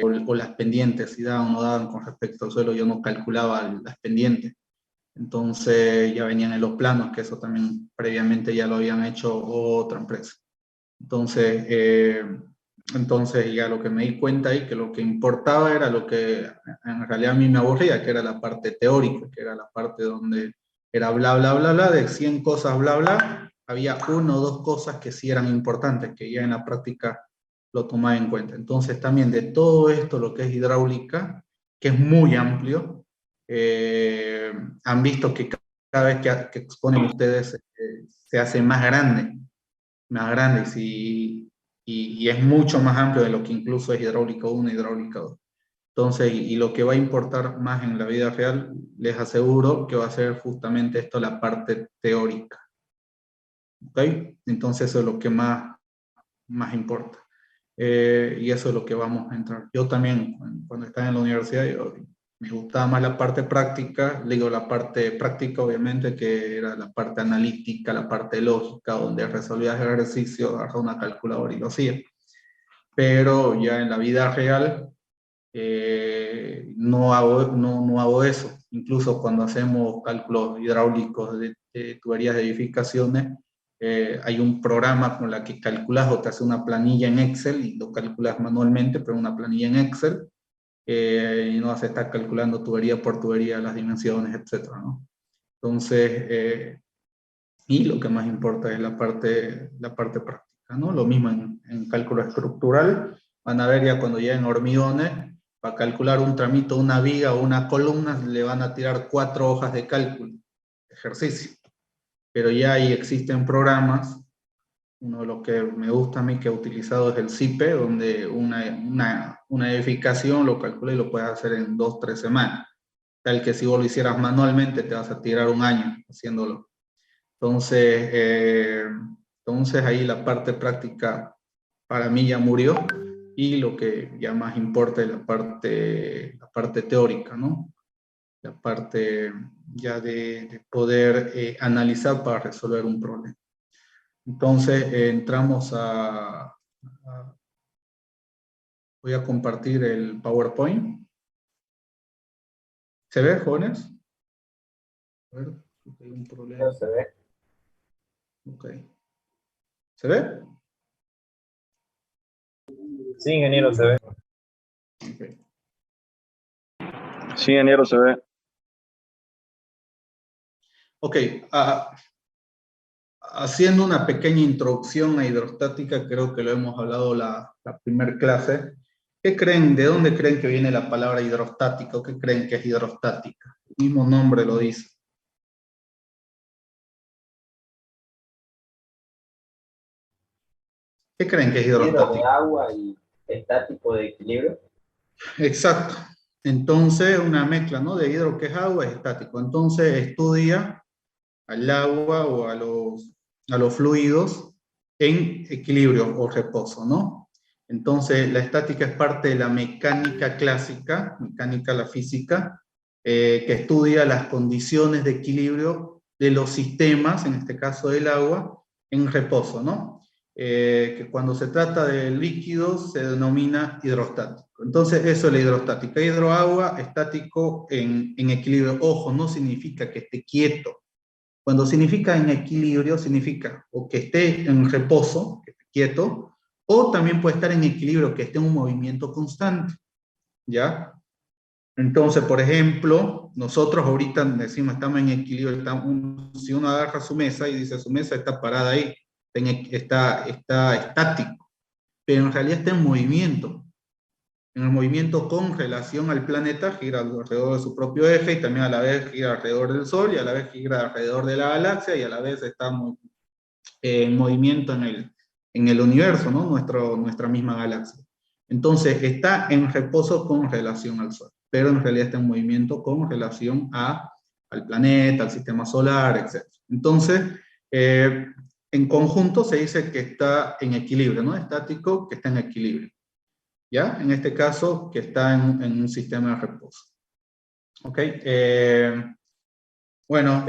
o las pendientes, si daban o no daban con respecto al suelo, yo no calculaba las pendientes. Entonces ya venían en los planos, que eso también previamente ya lo habían hecho otra empresa. Entonces ya lo que me di cuenta ahí, que lo que importaba era lo que en realidad a mí me aburría, que era la parte teórica, que era la parte donde era bla, bla, bla, bla, de 100 cosas, bla, bla, había una o dos cosas que sí eran importantes, que ya en la práctica lo tomaba en cuenta. Entonces también de todo esto, lo que es hidráulica, que es muy amplio, han visto que cada vez que exponen ustedes se hace más grande, y es mucho más amplio de lo que incluso es hidráulica 1, hidráulica 2. Entonces, y lo que va a importar más en la vida real, les aseguro que va a ser justamente esto, la parte teórica. ¿Ok? Entonces eso es lo que más importa. Y eso es lo que vamos a entrar. Yo también, cuando estaba en la universidad, me gustaba más la parte práctica, digo la parte práctica obviamente, que era la parte analítica, la parte lógica, donde resolvías el ejercicio, agarraba una calculadora y lo hacía. Pero ya en la vida real no hago eso. Incluso cuando hacemos cálculos hidráulicos de tuberías de edificaciones, hay un programa con la que calculas o te hace una planilla en Excel y lo calculas manualmente, pero una planilla en Excel, y no vas a estar calculando tubería por tubería las dimensiones, etcétera, ¿no? Entonces, y lo que más importa es la parte práctica, ¿no? Lo mismo en cálculo estructural, van a ver ya cuando lleguen hormigones, para calcular un tramito, una viga o una columna, le van a tirar 4 hojas de cálculo, ejercicio. Pero ya ahí existen programas, uno de los que me gusta a mí que he utilizado es el CIPE, donde una edificación lo calcula y lo puedes hacer en 2, 3 semanas. Tal que si vos lo hicieras manualmente te vas a tirar un año haciéndolo. Entonces ahí la parte práctica para mí ya murió, y lo que ya más importa es la parte teórica, ¿no? La parte ya de poder analizar para resolver un problema. Entonces entramos voy a compartir el PowerPoint. ¿Se ve, jóvenes? A ver, hay un problema. No se ve. Ok. ¿Se ve? Sí, ingeniero, se ve. Okay. Sí, ingeniero, se ve. Ok, haciendo una pequeña introducción a hidrostática, creo que lo hemos hablado la primera clase. ¿Qué creen, de dónde creen que viene la palabra hidrostática o qué creen que es hidrostática? El mismo nombre lo dice. ¿Qué creen que es Hidro de hidrostática? agua y estático de equilibrio. Exacto. Entonces, una mezcla, ¿no? De hidro, que es agua, es estático. Entonces, estudia al agua o a los fluidos en equilibrio o reposo, ¿no? Entonces, la estática es parte de la mecánica clásica, mecánica la física, que estudia las condiciones de equilibrio de los sistemas, en este caso del agua, en reposo, ¿no? Que cuando se trata de líquidos se denomina hidrostático. Entonces, eso es la hidrostática. Hidroagua, estático en equilibrio. Ojo, no significa que esté quieto. Cuando significa en equilibrio, significa o que esté en reposo, que esté quieto, o también puede estar en equilibrio, que esté en un movimiento constante, ¿ya? Entonces, por ejemplo, nosotros ahorita decimos estamos en equilibrio, si uno agarra su mesa y dice su mesa está parada ahí, está estático, pero en realidad está en movimiento. En el movimiento con relación al planeta, gira alrededor de su propio eje y también a la vez gira alrededor del Sol y a la vez gira alrededor de la galaxia y a la vez está en movimiento en el universo, ¿no? Nuestra misma galaxia. Entonces está en reposo con relación al Sol, pero en realidad está en movimiento con relación al planeta, al sistema solar, etc. Entonces, en conjunto se dice que está en equilibrio, ¿no? Estático, que está en equilibrio. ¿Ya? En este caso, que está en un sistema de reposo. ¿Ok? Bueno,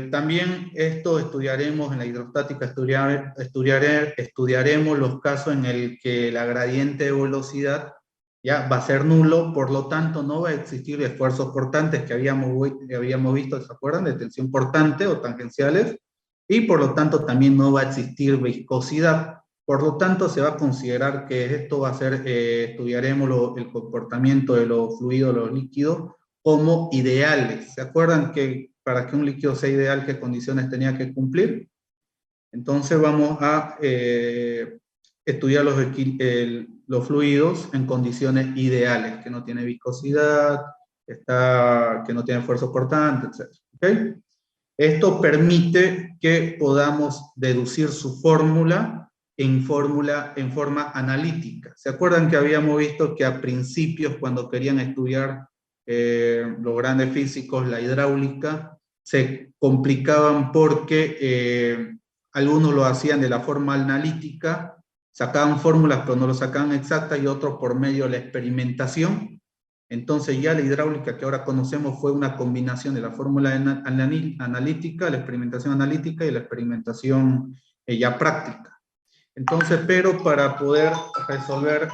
también esto estudiaremos en la hidrostática, estudiaremos los casos en el que la gradiente de velocidad ya va a ser nulo, por lo tanto no va a existir esfuerzos portantes que habíamos visto, ¿se acuerdan? De tensión portante o tangenciales, y por lo tanto también no va a existir viscosidad. Por lo tanto, se va a considerar que esto va a ser, estudiaremos el comportamiento de los fluidos, los líquidos, como ideales. ¿Se acuerdan que para que un líquido sea ideal, qué condiciones tenía que cumplir? Entonces vamos a estudiar los fluidos en condiciones ideales, que no tiene viscosidad, que no tiene esfuerzo cortante, etc. ¿Okay? Esto permite que podamos deducir su fórmula en forma analítica. ¿Se acuerdan que habíamos visto que a principios, cuando querían estudiar los grandes físicos, la hidráulica, se complicaban porque algunos lo hacían de la forma analítica, sacaban fórmulas pero no lo sacaban exactas, y otros por medio de la experimentación? Entonces ya la hidráulica que ahora conocemos fue una combinación de la fórmula analítica, la experimentación analítica y la experimentación ya práctica. Entonces, pero para poder resolver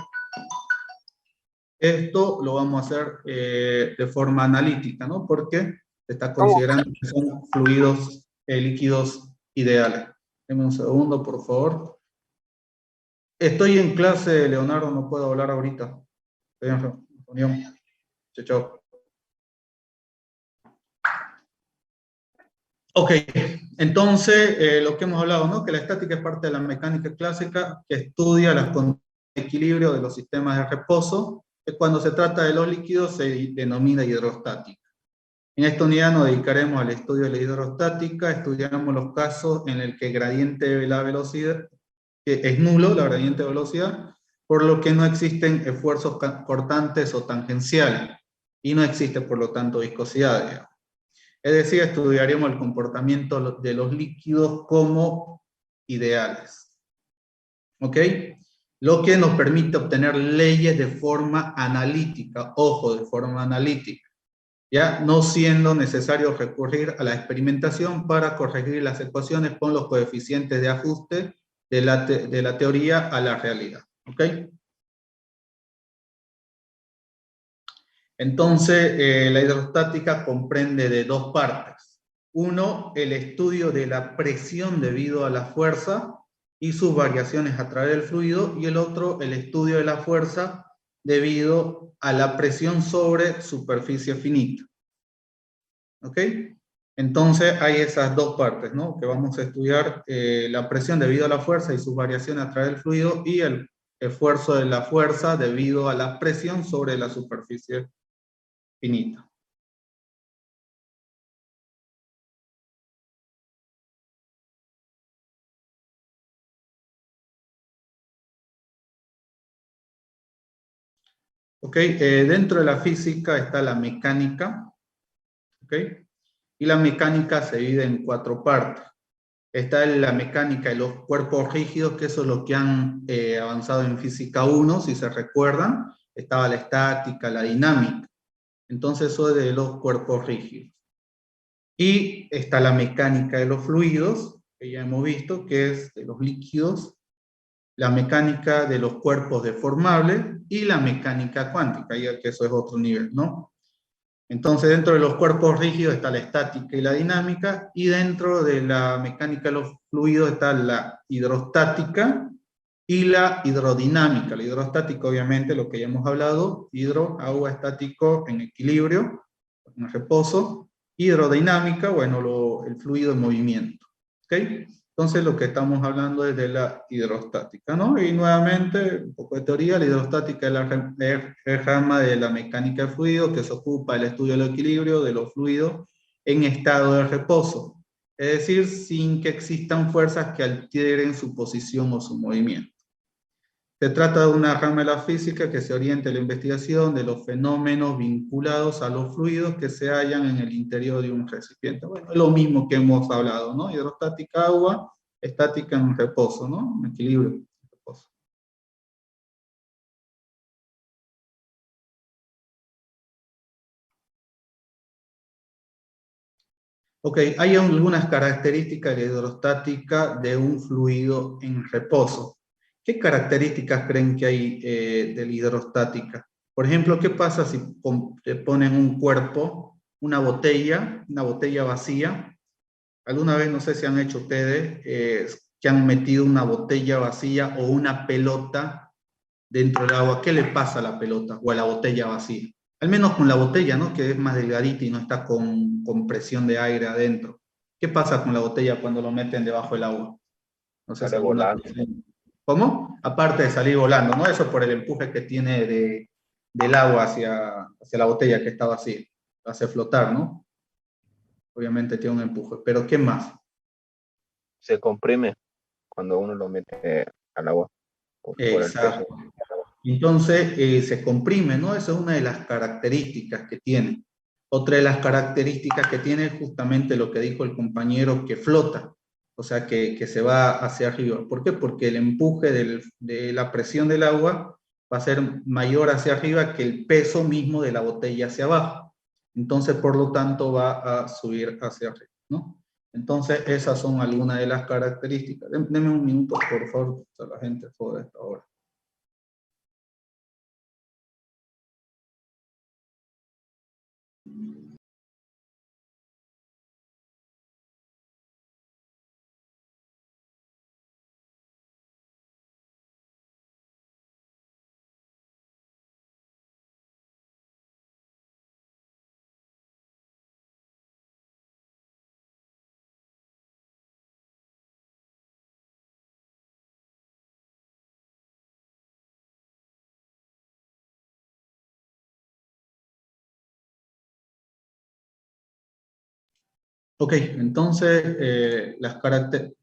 esto lo vamos a hacer de forma analítica, ¿no? Porque se está considerando que son fluidos líquidos ideales. Deme un segundo, por favor. Estoy en clase, Leonardo, no puedo hablar ahorita. Estoy en reunión. Chao, chao. Ok, entonces lo que hemos hablado, ¿no? Que la estática es parte de la mecánica clásica que estudia las condiciones de equilibrio de los sistemas de reposo, que cuando se trata de los líquidos se denomina hidrostática. En esta unidad nos dedicaremos al estudio de la hidrostática, estudiaremos los casos en el que el gradiente de la velocidad que es nulo, la gradiente de velocidad, por lo que no existen esfuerzos cortantes o tangenciales, y no existe por lo tanto viscosidad, digamos. Es decir, estudiaremos el comportamiento de los líquidos como ideales. ¿Ok? Lo que nos permite obtener leyes de forma analítica, ojo, de forma analítica, ya no siendo necesario recurrir a la experimentación para corregir las ecuaciones con los coeficientes de ajuste de la teoría a la realidad. ¿Ok? Entonces, la hidrostática comprende de dos partes. Uno, el estudio de la presión debido a la fuerza y sus variaciones a través del fluido, y el otro, el estudio de la fuerza debido a la presión sobre superficie finita. ¿Ok? Entonces hay esas dos partes, ¿no? Que vamos a estudiar la presión debido a la fuerza y sus variaciones a través del fluido, y el esfuerzo de la fuerza debido a la presión sobre la superficie finita. ¿Ok? Dentro de la física está la mecánica, ¿ok? Y la mecánica se divide en cuatro partes. Está la mecánica de los cuerpos rígidos, que eso es lo que han avanzado en física 1, si se recuerdan. Estaba la estática, la dinámica. Entonces eso es de los cuerpos rígidos. Y está la mecánica de los fluidos, que ya hemos visto, que es de los líquidos, la mecánica de los cuerpos deformables y la mecánica cuántica, ya que eso es otro nivel, ¿no? Entonces, dentro de los cuerpos rígidos está la estática y la dinámica, y dentro de la mecánica de los fluidos está la hidrostática y la hidrodinámica. La hidrostática, obviamente, lo que ya hemos hablado, hidro, agua, estático en equilibrio, en reposo. Hidrodinámica, bueno, el fluido en movimiento. ¿Ok? Entonces lo que estamos hablando es de la hidrostática, ¿no? Y nuevamente, un poco de teoría, la hidrostática es la rama de la mecánica de fluidos que se ocupa del estudio del equilibrio de los fluidos en estado de reposo. Es decir, sin que existan fuerzas que alteren su posición o su movimiento. Se trata de una rama de la física que se orienta a la investigación de los fenómenos vinculados a los fluidos que se hallan en el interior de un recipiente. Bueno, es lo mismo que hemos hablado, ¿no? Hidrostática, agua, estática en reposo, ¿no? En equilibrio, en reposo. Ok, hay algunas características de la hidrostática de un fluido en reposo. ¿Qué características creen que hay de la hidrostática? Por ejemplo, ¿qué pasa si te ponen un cuerpo, una botella vacía? Alguna vez, no sé si han hecho ustedes, que han metido una botella vacía o una pelota dentro del agua. ¿Qué le pasa a la pelota o a la botella vacía? Al menos con la botella, ¿no? Que es más delgadita y no está con presión de aire adentro. ¿Qué pasa con la botella cuando lo meten debajo del agua? No sé si Sale alguna volando. vez. ¿Cómo? Aparte de salir volando, ¿no? Eso por el empuje que tiene del agua hacia la botella que está vacía. Lo hace flotar, ¿no? Obviamente tiene un empuje. Pero ¿qué más? Se comprime cuando uno lo mete al agua por el peso. Exacto. Entonces se comprime, ¿no? Esa es una de las características que tiene. Otra de las características que tiene es justamente lo que dijo el compañero, que flota, o sea, que se va hacia arriba. ¿Por qué? Porque el empuje de la presión del agua va a ser mayor hacia arriba que el peso mismo de la botella hacia abajo. Entonces, por lo tanto, va a subir hacia arriba, ¿no? Entonces, esas son algunas de las características. Deme un minuto, por favor, a la gente joder esta hora. Ok, entonces las características...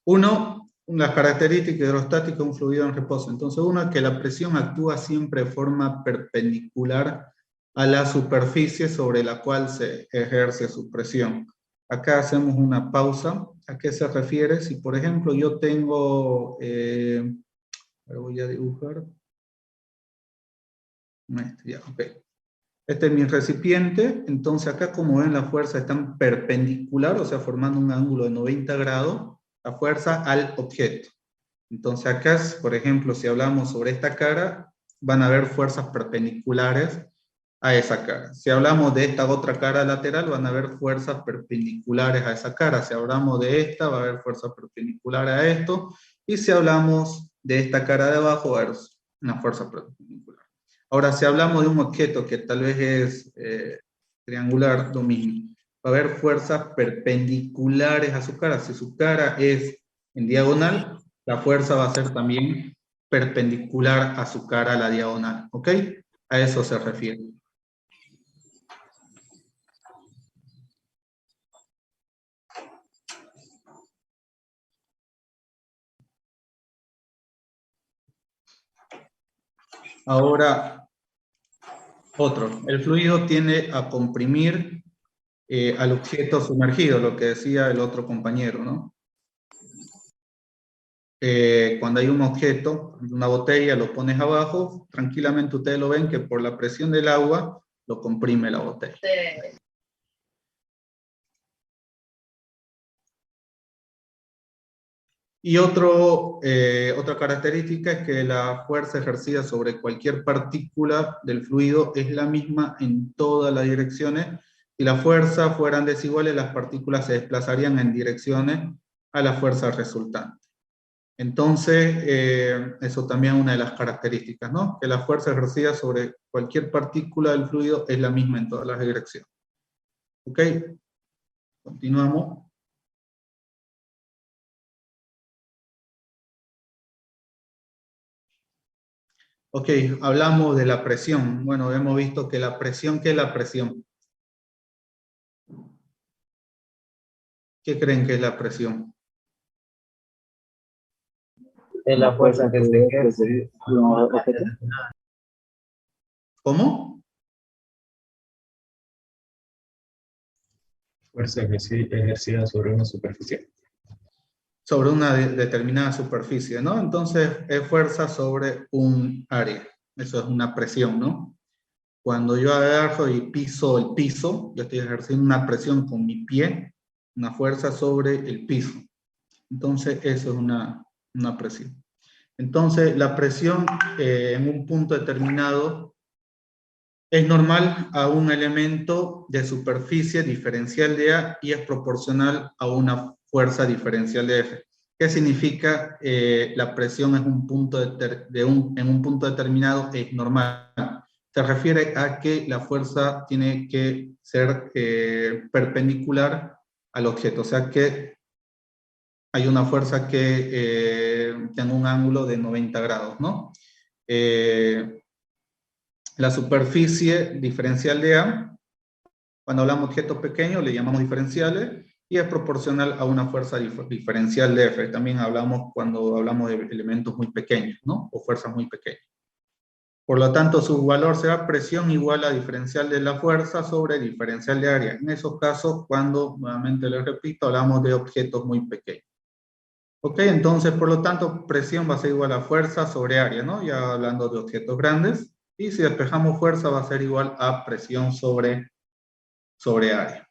bueno, las características hidrostáticas de un fluido en reposo. Entonces, uno es que la presión actúa siempre de forma perpendicular a la superficie sobre la cual se ejerce su presión. Acá hacemos una pausa. ¿A qué se refiere? Si, por ejemplo, yo tengo... voy a dibujar. Ya, ok. Este es mi recipiente, entonces acá como ven las fuerzas están perpendicular, o sea, formando un ángulo de 90 grados, la fuerza al objeto. Entonces acá, por ejemplo, si hablamos sobre esta cara, van a haber fuerzas perpendiculares a esa cara. Si hablamos de esta otra cara lateral, van a haber fuerzas perpendiculares a esa cara. Si hablamos de esta, va a haber fuerzas perpendiculares a esto. Y si hablamos de esta cara de abajo, va a haber una fuerza perpendicular. Ahora, si hablamos de un objeto que tal vez es triangular, lo mismo. Va a haber fuerzas perpendiculares a su cara. Si su cara es en diagonal, la fuerza va a ser también perpendicular a su cara a la diagonal. ¿Ok? A eso se refiere. Ahora, el fluido tiende a comprimir al objeto sumergido, lo que decía el otro compañero, ¿no? Cuando hay un objeto, una botella, lo pones abajo, tranquilamente ustedes lo ven que por la presión del agua lo comprime la botella. Sí. Y otra característica es que la fuerza ejercida sobre cualquier partícula del fluido es la misma en todas las direcciones. Si las fuerzas fueran desiguales, las partículas se desplazarían en direcciones a la fuerza resultante. Entonces, eso también es una de las características, ¿no? Que la fuerza ejercida sobre cualquier partícula del fluido es la misma en todas las direcciones. ¿Ok? Continuamos. Ok, hablamos de la presión. Bueno, hemos visto que la presión, ¿qué es la presión? ¿Qué creen que es la presión? Es la fuerza que se ejerce. ¿Cómo? Fuerza ejercida sobre una superficie. Sobre una determinada superficie, ¿no? Entonces, es fuerza sobre un área. Eso es una presión, ¿no? Cuando yo agarro y piso el piso, yo estoy ejerciendo una presión con mi pie una fuerza sobre el piso. Entonces, eso es una presión. Entonces, la presión en un punto determinado es normal a un elemento de superficie diferencial de A y es proporcional a una fuerza diferencial de F. ¿Qué significa la presión en un punto determinado es normal? Se refiere a que la fuerza tiene que ser perpendicular al objeto, o sea que hay una fuerza que tenga un ángulo de 90 grados, ¿no? La superficie diferencial de A, cuando hablamos de objetos pequeños, le llamamos diferenciales, y es proporcional a una fuerza diferencial de F. También hablamos cuando hablamos de elementos muy pequeños, ¿no? O fuerzas muy pequeñas. Por lo tanto, su valor será presión igual a diferencial de la fuerza sobre diferencial de área. En esos casos, cuando, nuevamente les repito, hablamos de objetos muy pequeños. Ok, entonces, por lo tanto, presión va a ser igual a fuerza sobre área, ¿no? Ya hablando de objetos grandes. Y si despejamos fuerza, va a ser igual a presión sobre área.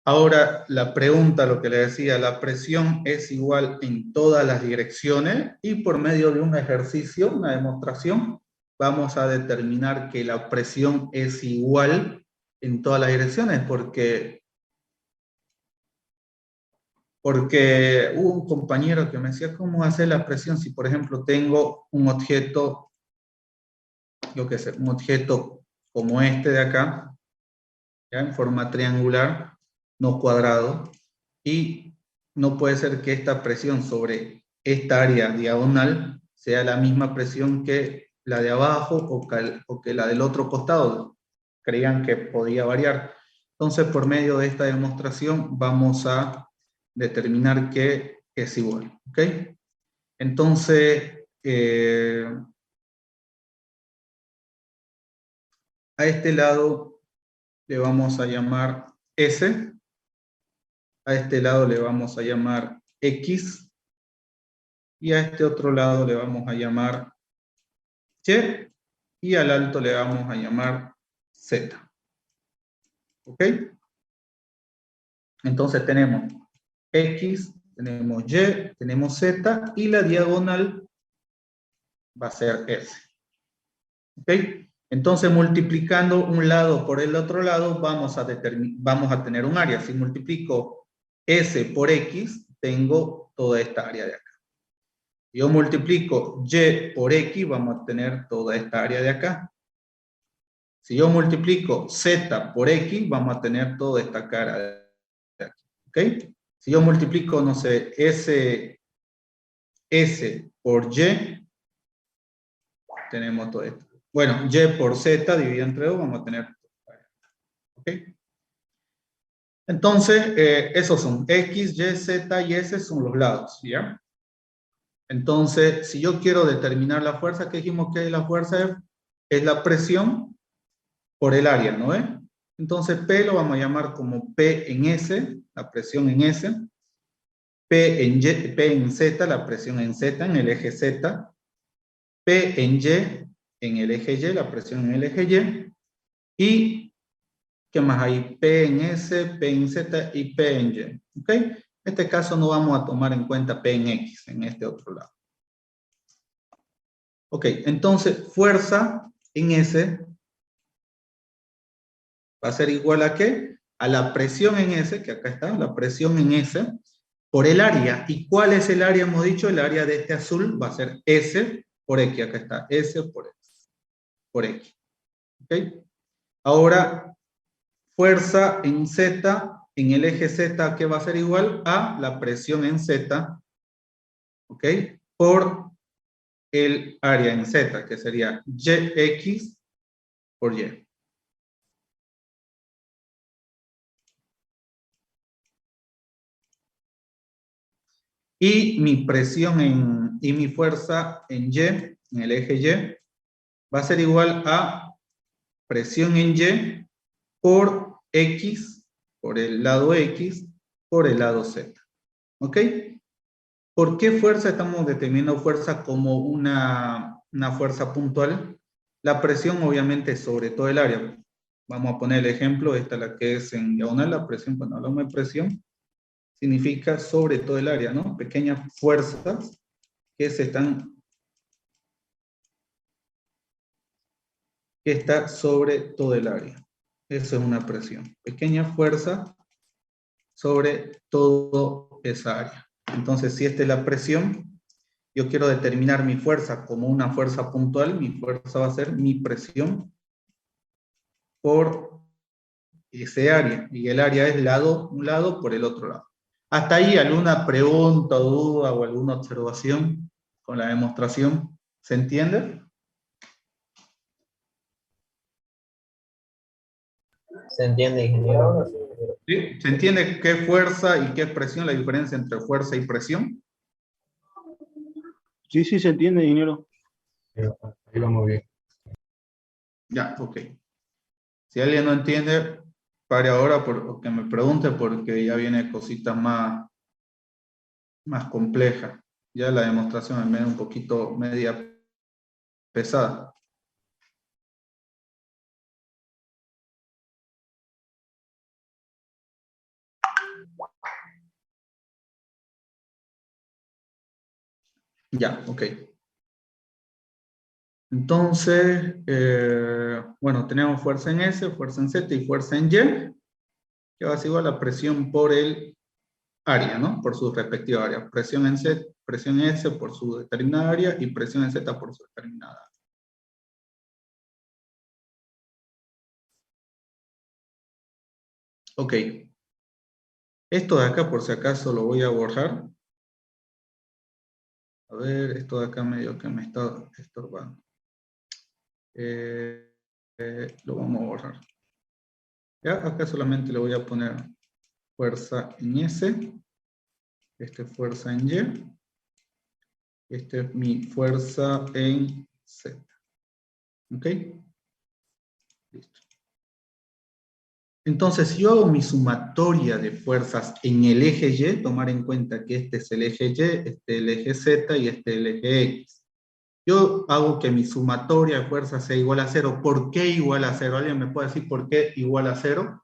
Ahora, la pregunta, lo que le decía, la presión es igual en todas las direcciones y por medio de un ejercicio, una demostración, vamos a determinar que la presión es igual en todas las direcciones porque hubo un compañero que me decía, ¿cómo hacer la presión si, por ejemplo, tengo un objeto, yo qué sé, un objeto como este de acá, ¿ya? En forma triangular, no cuadrado, y no puede ser que esta presión sobre esta área diagonal sea la misma presión que la de abajo o que la del otro costado. Creían que podía variar. Entonces, por medio de esta demostración, vamos a determinar que es igual. ¿Ok? Entonces, a este lado le vamos a llamar S. A este lado le vamos a llamar X. Y a este otro lado le vamos a llamar Y. Y al alto le vamos a llamar Z. ¿Ok? Entonces tenemos X, tenemos Y, tenemos Z y la diagonal va a ser S. ¿Ok? Entonces multiplicando un lado por el otro lado vamos a tener un área. Si multiplico S por X, tengo toda esta área de acá. Si yo multiplico Y por X, vamos a tener toda esta área de acá. Si yo multiplico Z por X, vamos a tener toda esta cara de aquí. ¿Ok? Si yo multiplico, no sé, S por Y, tenemos todo esto. Bueno, Y por Z dividido entre 2, vamos a tener. ¿Ok? Entonces, esos son X, Y, Z y S son los lados, ¿ya? Entonces, si yo quiero determinar la fuerza, ¿qué dijimos que es la fuerza? Es la presión por el área, ¿no es? Entonces, P lo vamos a llamar como P en S, la presión en S. P en Y, P en Z, la presión en Z, en el eje Z. P en Y, en el eje Y, la presión en el eje Y. Y, ¿qué más hay? P en S, P en Z y P en Y. ¿Ok? En este caso no vamos a tomar en cuenta P en X, en este otro lado. Ok, entonces fuerza en S va a ser igual a ¿qué? A la presión en S, que acá está, la presión en S, por el área. ¿Y cuál es el área? Hemos dicho, el área de este azul va a ser S por X. Acá está, S por X. ¿Ok? Ahora, fuerza en Z, en el eje Z, que va a ser igual a la presión en Z, ¿ok? Por el área en Z, que sería YX por Y. Y mi presión y mi fuerza en Y, en el eje Y, va a ser igual a presión en Y por X, por el lado X, por el lado Z. ¿Ok? ¿Por qué fuerza estamos determinando fuerza como una fuerza puntual? La presión obviamente es sobre todo el área. Vamos a poner el ejemplo, esta es la que es en diagonal, la presión, cuando hablamos de presión, significa sobre todo el área, ¿no? Pequeñas fuerzas que está sobre todo el área. Eso es una presión. Pequeña fuerza sobre toda esa área. Entonces, si esta es la presión, yo quiero determinar mi fuerza como una fuerza puntual, mi fuerza va a ser mi presión por ese área, y el área es un lado por el otro lado. ¿Hasta ahí alguna pregunta, duda o alguna observación con la demostración? ¿Se entiende? ¿Se entiende, ingeniero? ¿Sí? ¿Se entiende qué fuerza y qué presión, la diferencia entre fuerza y presión? Sí, sí, se entiende, ingeniero. Ahí vamos bien. Ya, ok. Si alguien no entiende, pare ahora o que me pregunte, porque ya viene cositas más complejas. Ya la demostración es un poquito media pesada. Ya, ok. Entonces, bueno, tenemos fuerza en S, fuerza en Z y fuerza en Y, que va a ser igual a la presión por el área, ¿no? Por su respectiva área. Presión en Z, presión en S por su determinada área y presión en Z por su determinada área. Ok. Esto de acá, por si acaso, lo voy a borrar. A ver, esto de acá medio que me está estorbando. Lo vamos a borrar. Ya, acá solamente le voy a poner fuerza en S. Este es fuerza en Y. Esta es mi fuerza en Z. ¿Ok? Listo. Entonces, si yo hago mi sumatoria de fuerzas en el eje Y, tomar en cuenta que este es el eje Y, este es el eje Z y este es el eje X. Yo hago que mi sumatoria de fuerzas sea igual a 0. ¿Por qué igual a 0? ¿Alguien me puede decir por qué igual a 0?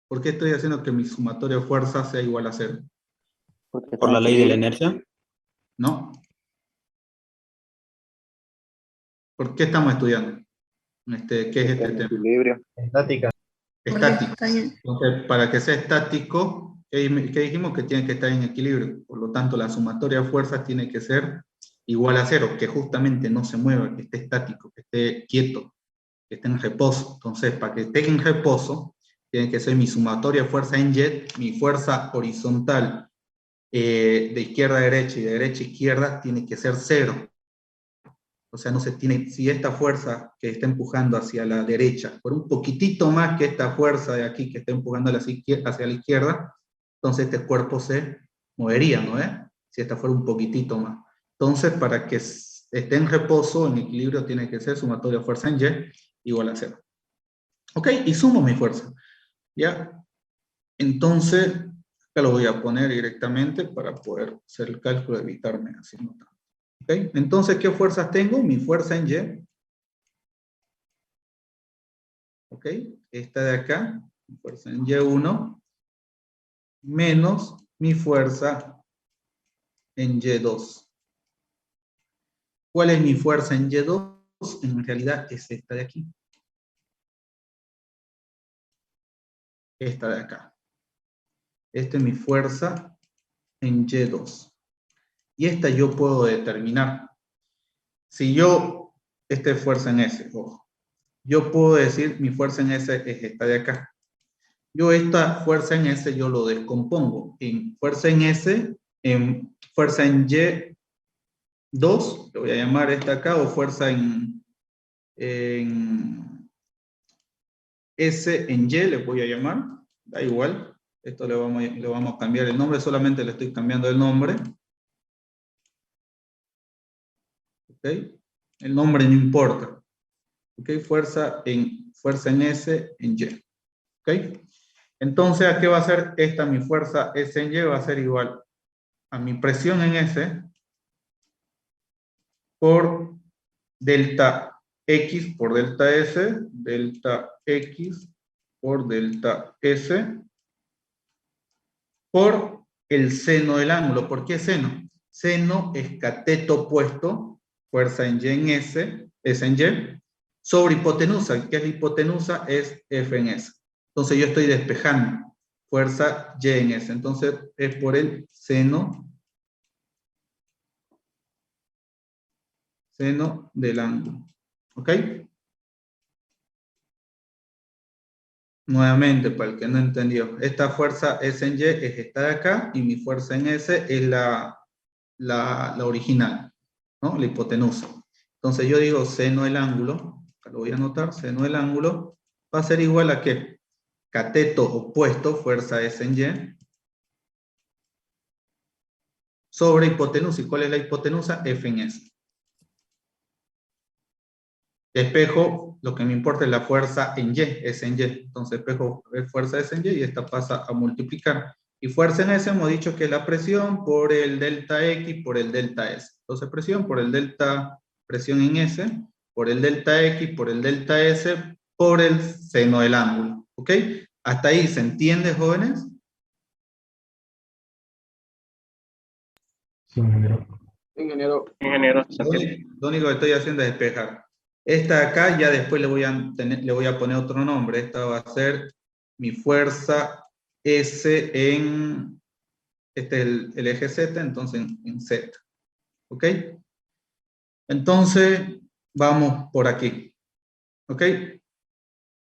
¿Por qué estoy haciendo que mi sumatoria de fuerzas sea igual a 0? ¿Por la ley de la inercia? ¿No? ¿Por qué estamos estudiando? ¿Qué es este tema? Equilibrio. Estática. Estático. Entonces, para que sea estático, ¿qué dijimos? Que tiene que estar en equilibrio. Por lo tanto, la sumatoria de fuerzas tiene que ser igual a 0, que justamente no se mueva, que esté estático, que esté quieto, que esté en reposo. Entonces, para que esté en reposo, tiene que ser mi sumatoria de fuerza en Y, mi fuerza horizontal de izquierda a derecha y de derecha a izquierda, tiene que ser 0. O sea, no se tiene, si esta fuerza que está empujando hacia la derecha, por un poquitito más que esta fuerza de aquí que está empujando hacia la izquierda, entonces este cuerpo se movería, ¿no? Si esta fuera un poquitito más. Entonces, para que esté en reposo, en equilibrio, tiene que ser sumatoria de fuerza en Y igual a 0. Ok, y sumo mi fuerza. ¿Ya? Entonces, acá lo voy a poner directamente para poder hacer el cálculo, evitarme así notando. ¿Okay? Entonces, ¿qué fuerzas tengo? Mi fuerza en Y. ¿Ok? Esta de acá, mi fuerza en Y1, menos mi fuerza en Y2. ¿Cuál es mi fuerza en Y2? En realidad es esta de aquí. Esta de acá. Esta es mi fuerza en Y2. Y esta yo puedo determinar. Si yo, esta es fuerza en S, ojo. Yo puedo decir, mi fuerza en S es esta de acá. Yo esta fuerza en S yo lo descompongo en fuerza en S, en fuerza en Y2, le voy a llamar esta acá, o fuerza en S en Y le voy a llamar, da igual. Esto le vamos a cambiar el nombre, solamente le estoy cambiando el nombre. ¿Ok? El nombre no importa. ¿Ok? Fuerza en S en Y. ¿Ok? Entonces, ¿a qué va a ser esta mi fuerza S en Y? Va a ser igual a mi presión en S por delta X por delta S, delta X por delta S, por el seno del ángulo. ¿Por qué seno? Seno es cateto opuesto, fuerza en Y en S, S en Y, sobre hipotenusa. ¿Qué es la hipotenusa? Es F en S. Entonces yo estoy despejando fuerza Y en S. Entonces es por el seno del ángulo. ¿Ok? Nuevamente, para el que no entendió, esta fuerza S en Y es esta de acá y mi fuerza en S es la original, ¿no? La hipotenusa. Entonces yo digo seno del ángulo, lo voy a anotar, seno del ángulo va a ser igual a ¿qué? Cateto opuesto, fuerza S en Y, sobre hipotenusa. ¿Y cuál es la hipotenusa? F en S. Despejo, lo que me importa es la fuerza en Y, S en Y. Entonces espejo es fuerza S en Y y esta pasa a multiplicar. Y fuerza en S hemos dicho que es la presión por el delta X por el delta S. Entonces presión por el delta, presión en S, por el delta X por el delta S, por el seno del ángulo. ¿Ok? ¿Hasta ahí se entiende, jóvenes? Sí, ingeniero. Ingeniero, Lo único que estoy haciendo es despejar. Esta de acá ya después le voy a poner otro nombre. Esta va a ser mi fuerza S en, este es el eje Z, entonces en Z. ¿Ok? Entonces, vamos por aquí. ¿Ok?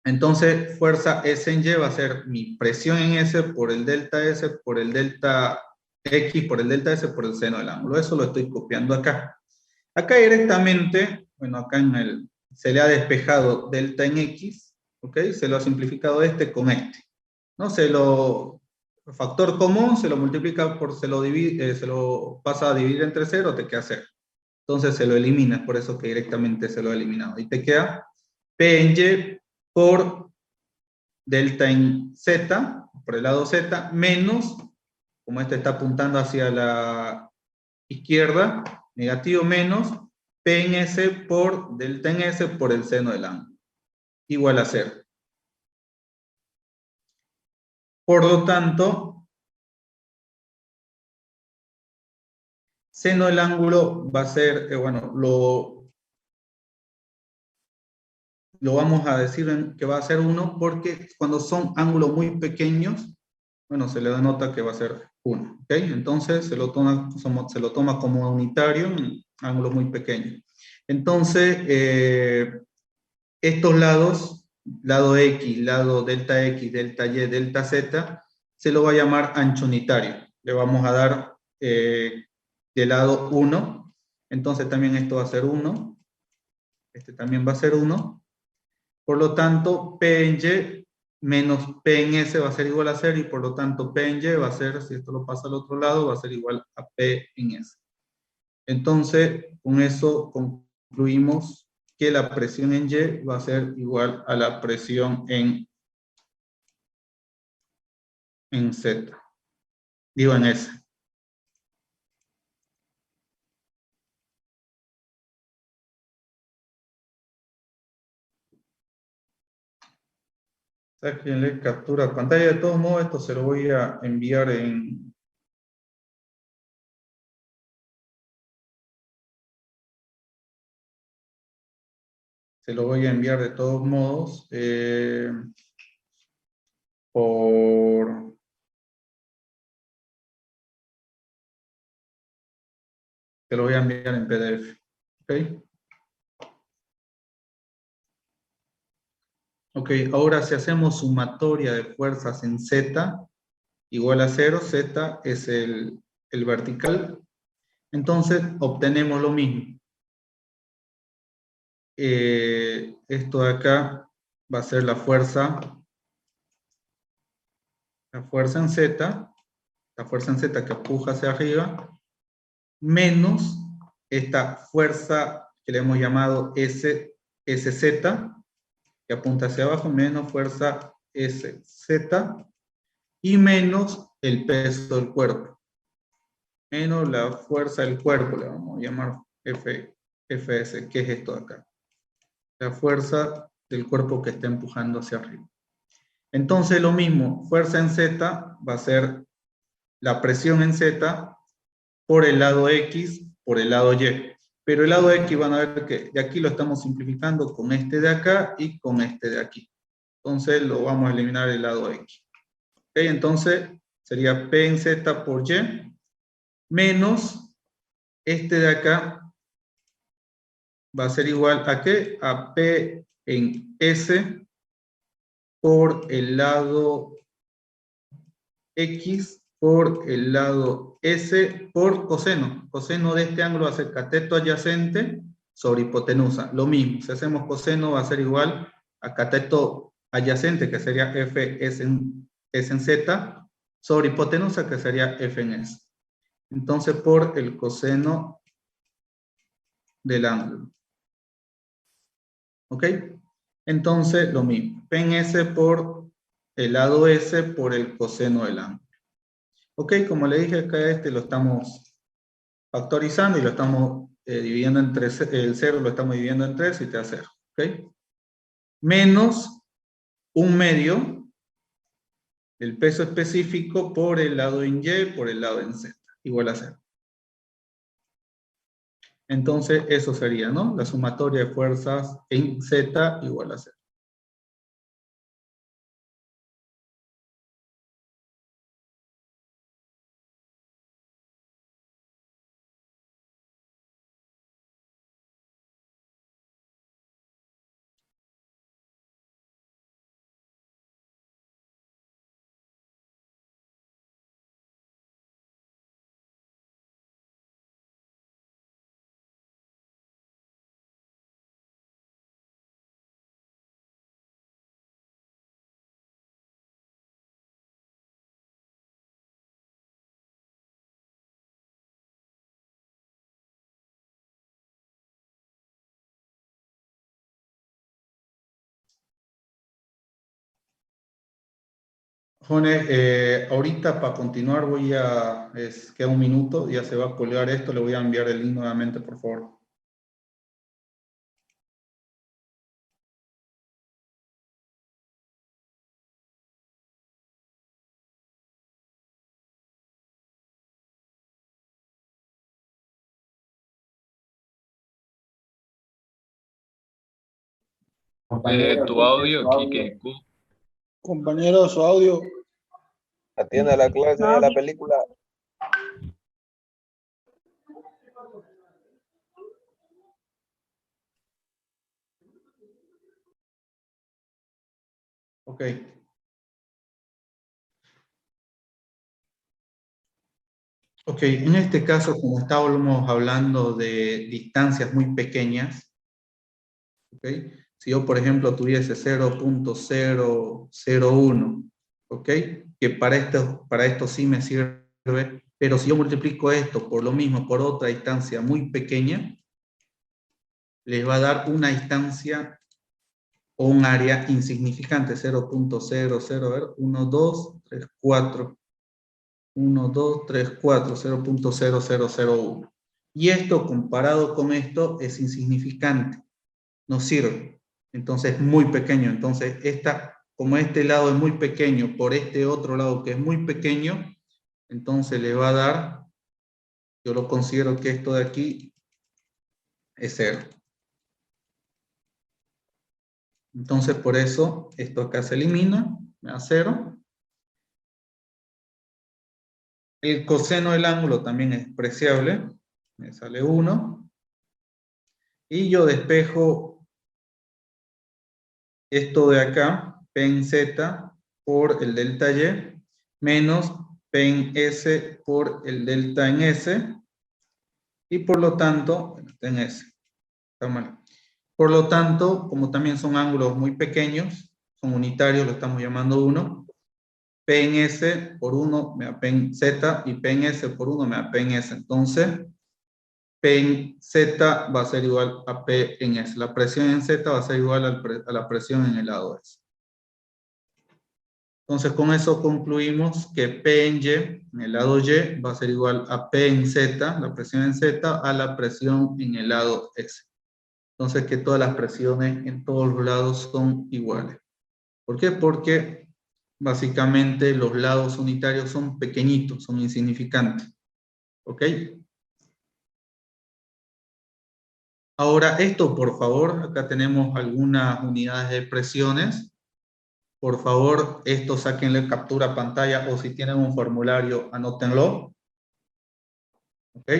Entonces, fuerza S en Y va a ser mi presión en S por el delta S, por el delta X, por el delta S, por el seno del ángulo. Eso lo estoy copiando acá. Acá directamente, bueno, acá se le ha despejado delta en X, ¿ok? Se lo ha simplificado este con este, ¿no? Factor común, se lo multiplica por, se lo pasa a dividir entre 0, te queda 0. Entonces se lo eliminas, por eso que directamente se lo ha eliminado. Y te queda P en Y por delta en Z, por el lado Z, menos, como este está apuntando hacia la izquierda, negativo menos, P en S por delta en S por el seno del ángulo. Igual a 0. Por lo tanto, seno del ángulo va a ser, bueno, lo vamos a decir que va a ser 1 porque cuando son ángulos muy pequeños, bueno, se le denota que va a ser 1. ¿Ok? Entonces se lo toma como unitario en ángulos muy pequeños. Entonces, estos lados, lado X, lado delta X, delta Y, delta Z, se lo va a llamar ancho unitario. Le vamos a dar de lado 1. Entonces también esto va a ser 1. Este también va a ser 1. Por lo tanto, P en Y menos P en S va a ser igual a 0 y por lo tanto P en Y va a ser, si esto lo pasa al otro lado, va a ser igual a P en S. Entonces, con eso concluimos que la presión en Y va a ser igual a la presión en Z. Digo en S. Sáquenle captura de pantalla. De todos modos, esto se lo voy a enviar en... Se lo voy a enviar de todos modos por... Te lo voy a enviar en PDF. ¿Ok? Ok, ahora si hacemos sumatoria de fuerzas en Z igual a 0, Z es el vertical, entonces obtenemos lo mismo. Esto de acá va a ser la fuerza en Z, la fuerza en Z que empuja hacia arriba, menos esta fuerza que le hemos llamado SZ, que apunta hacia abajo, menos fuerza SZ, y menos el peso del cuerpo. Menos la fuerza del cuerpo, le vamos a llamar Fs, que es esto de acá. La fuerza del cuerpo que está empujando hacia arriba. Entonces lo mismo, fuerza en Z va a ser la presión en Z por el lado X, por el lado Y. Pero el lado X van a ver que de aquí lo estamos simplificando con este de acá y con este de aquí. Entonces lo vamos a eliminar el lado X. ¿Okay? Entonces sería P en Z por Y menos este de acá va a ser igual a ¿qué? A P en S por el lado X por el lado S por coseno. Coseno de este ángulo va a ser cateto adyacente sobre hipotenusa. Lo mismo, si hacemos coseno va a ser igual a cateto adyacente, que sería F S en Z, sobre hipotenusa, que sería F en S. Entonces, por el coseno del ángulo. ¿Ok? Entonces, lo mismo. P en S por el lado S por el coseno del ángulo. Ok, como le dije acá, lo estamos factorizando y lo estamos dividiendo en 3, el 0 lo estamos dividiendo en 3 y te da 0. Ok. Menos 1/2 el peso específico por el lado en Y por el lado en Z, igual a 0. Entonces, eso sería, ¿no? La sumatoria de fuerzas en Z igual a 0. Jone, ahorita para continuar queda un minuto, ya se va a colgar esto, le voy a enviar el link nuevamente, por favor. Tu audio, Kike. Compañero, su audio. Atiende la clase de la película. Ok. Ok, en este caso, como estábamos hablando de distancias muy pequeñas, ¿ok? Si yo, por ejemplo, tuviese 0.001, ¿ok? Que para esto sí me sirve, pero si yo multiplico esto por lo mismo, por otra distancia muy pequeña, les va a dar una distancia o un área insignificante, 0.001234. 1, 2, 3, 4, 0.0001. Y esto comparado con esto es insignificante, no sirve. Entonces es muy pequeño. Entonces como este lado es muy pequeño por este otro lado que es muy pequeño, entonces le va a dar, yo lo considero que esto de aquí es 0. Entonces por eso esto acá se elimina, me da 0. El coseno del ángulo también es despreciable, me sale 1. Y yo despejo esto de acá, P en Z por el delta Y, menos P en S por el delta en S, y por lo tanto, en S, está mal. Por lo tanto, como también son ángulos muy pequeños, son unitarios, lo estamos llamando 1, P en S por 1 me da P en Z, y P en S por 1 me da P en S. Entonces, P en Z va a ser igual a P en S. La presión en Z va a ser igual a la presión en el lado S. Entonces, con eso concluimos que P en Y, en el lado Y, va a ser igual a P en Z, la presión en Z, a la presión en el lado S. Entonces, que todas las presiones en todos los lados son iguales. ¿Por qué? Porque básicamente los lados unitarios son pequeñitos, son insignificantes. ¿Ok? Ahora, esto, por favor, acá tenemos algunas unidades de presiones. Por favor, esto sáquenle captura a pantalla o si tienen un formulario, anótenlo. ¿Ok?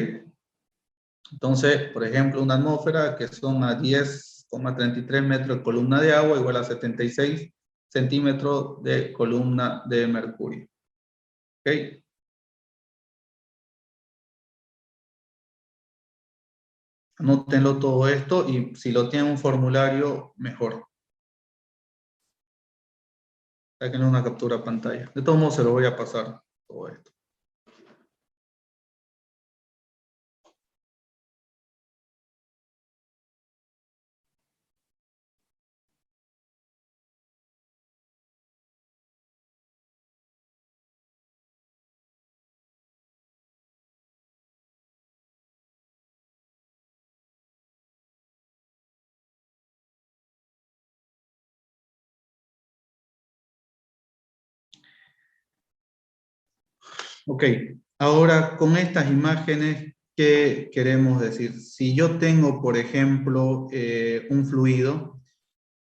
Entonces, por ejemplo, una atmósfera que son a 10,33 metros de columna de agua igual a 76 centímetros de columna de mercurio. ¿Ok? Anótenlo todo esto y si lo tienen un formulario, mejor. Sáquenle una captura a pantalla. De todos modos, se lo voy a pasar todo esto. Ok, ahora con estas imágenes, ¿qué queremos decir? Si yo tengo, por ejemplo, un fluido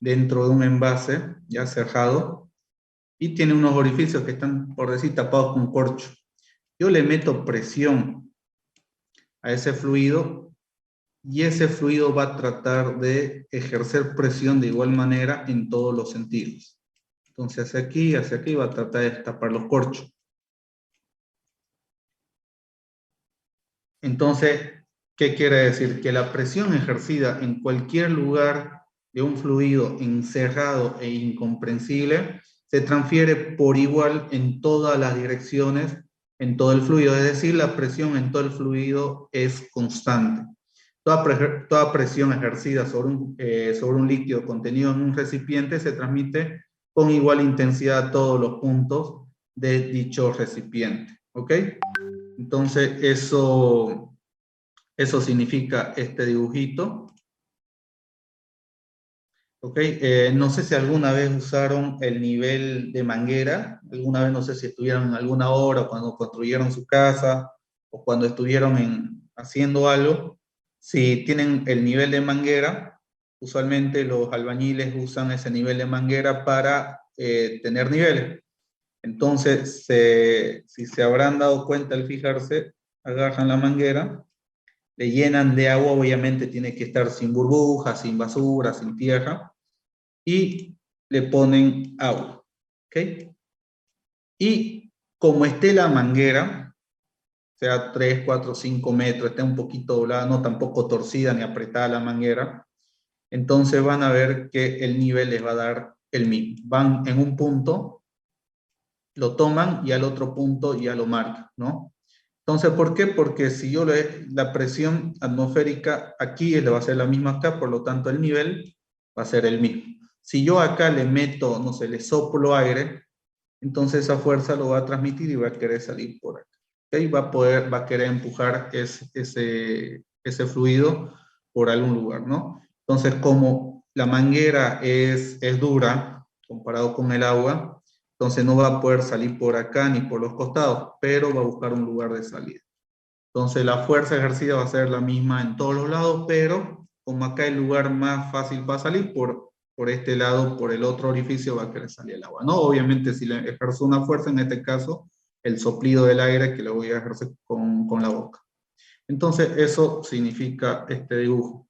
dentro de un envase ya cerrado y tiene unos orificios que están, por decir, tapados con corcho. Yo le meto presión a ese fluido y ese fluido va a tratar de ejercer presión de igual manera en todos los sentidos. Entonces hacia aquí va a tratar de tapar los corchos. Entonces, ¿qué quiere decir? Que la presión ejercida en cualquier lugar de un fluido encerrado e incomprensible se transfiere por igual en todas las direcciones en todo el fluido. Es decir, la presión en todo el fluido es constante. Toda presión ejercida sobre un líquido contenido en un recipiente se transmite con igual intensidad a todos los puntos de dicho recipiente. ¿Ok? Entonces, eso significa este dibujito. ¿Ok? No sé si alguna vez usaron el nivel de manguera. Alguna vez no sé si estuvieron en alguna obra cuando construyeron su casa o cuando estuvieron haciendo algo. Si tienen el nivel de manguera, usualmente los albañiles usan ese nivel de manguera para tener niveles. Entonces, si se habrán dado cuenta al fijarse, agarran la manguera, le llenan de agua, obviamente tiene que estar sin burbujas, sin basura, sin tierra, y le ponen agua, ¿ok? Y como esté la manguera, sea 3, 4, 5 metros, esté un poquito doblada, no tampoco torcida ni apretada la manguera, entonces van a ver que el nivel les va a dar el mismo. Van en un punto, lo toman y al otro punto ya lo marcan, ¿no? Entonces, ¿por qué? Porque si yo la presión atmosférica aquí le va a ser la misma acá, por lo tanto el nivel va a ser el mismo. Si yo acá le meto, no sé, le soplo aire, entonces esa fuerza lo va a transmitir y va a querer salir por acá. ¿Okay? Va a querer empujar ese fluido por algún lugar, ¿no? Entonces, como la manguera es dura comparado con el agua, entonces no va a poder salir por acá ni por los costados, pero va a buscar un lugar de salida. Entonces la fuerza ejercida va a ser la misma en todos los lados, pero como acá el lugar más fácil para salir, por este lado, por el otro orificio va a querer salir el agua, ¿no? Obviamente si le ejerzo una fuerza, en este caso, el soplido del aire que lo voy a ejercer con la boca. Entonces eso significa este dibujo.